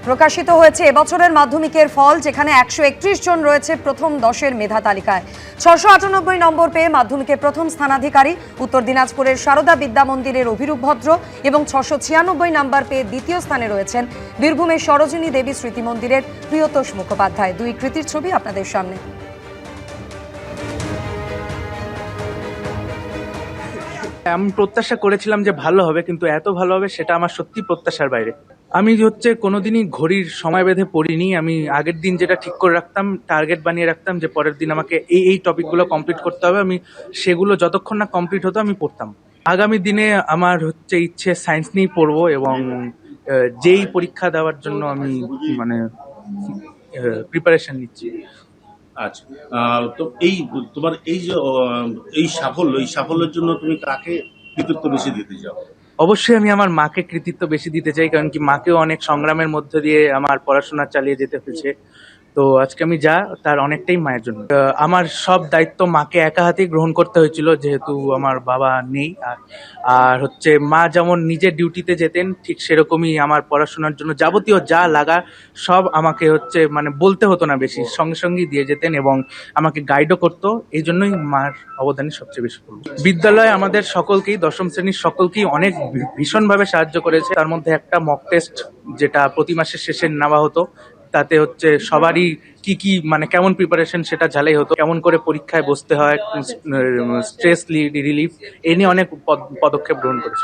প্রকাশিত হয়েছে এবছরের মাধ্যমিকের ফল, যেখানে 131 জন রয়েছে প্রথম 10-এর মেধা তালিকায়। 698 নম্বর পেয়ে মাধ্যমিকে প্রথম স্থানাধিকারী উত্তর দিনাজপুরের সারদা বিদ্যা মন্দিরের অভিরূপ ভদ্র এবং 696 নাম্বার পেয়ে দ্বিতীয় স্থানে রয়েছেন বীরভূমের সরোজিনী দেবী স্মৃতি মন্দিরের প্রিয়তোষ মুখোপাধ্যায়। দুই কৃতির ছবি আপনাদের সামনে। আমি প্রত্যাশা করেছিলাম যে ভালো হবে, কিন্তু এত ভালো হবে সেটা আমার সত্যি প্রত্যাশার বাইরে। আমি কোনোদিনই ঘড়ির সময় বেঁধে পড়িনি। আমি আগের দিন যেটা ঠিক করে রাখতাম, টার্গেট বানিয়ে রাখতাম যে পরের দিন আমাকে এই টপিকগুলো কমপ্লিট করতে হবে, আমি সেগুলো যতক্ষণ না কমপ্লিট হতো আমি পড়তাম। আগামী দিনে আমার ইচ্ছে সায়েন্স নিয়েই পড়বো এবং যেই পরীক্ষা দেওয়ার জন্য আমি প্রিপারেশন নিচ্ছি। আচ্ছা, তো তোমার এই যে এই সাফল্যের জন্য তুমি কাকে কৃতিত্ব বেশি দিতে চাও? অবশ্যই আমি আমার মাকে কৃতিত্ব বেশি দিতে চাই, কারণ কি মাকেও অনেক সংগ্রামের মধ্যে দিয়ে আমার পড়াশোনা চালিয়ে যেতে হয়েছে। তো আজকে আমি তার অনেকটাই মায়ের জন্য। আমার সব দায়িত্ব মাকে একা হাতেই গ্রহণ করতে হয়েছিল, যেহেতু আমার বাবা নেই। আর মা যেমন নিজের ডিউটিতে যেতেন, ঠিক সেরকমই আমার পড়াশোনার জন্য যাবতীয় যা লাগা সব আমাকে বলতে হতো না, বেশি সঙ্গে সঙ্গেই দিয়ে যেতেন এবং আমাকে গাইডও করতো। এই জন্যই মার অবদানই সবচেয়ে বেশি করবো। বিদ্যালয় আমাদের সকলকেই, দশম শ্রেণীর সকলকেই অনেক ভীষণভাবে সাহায্য করেছে। তার মধ্যে একটা মক টেস্ট যেটা প্রতি মাসের শেষে নেওয়া হতো, তাতে সবারই কি কেমন প্রিপারেশন সেটা ঝালাই হতো, কেমন করে পরীক্ষায় বসতে হয়, স্ট্রেস রিলিফ, এ নিয়ে অনেক পদক্ষেপ গ্রহণ করেছে।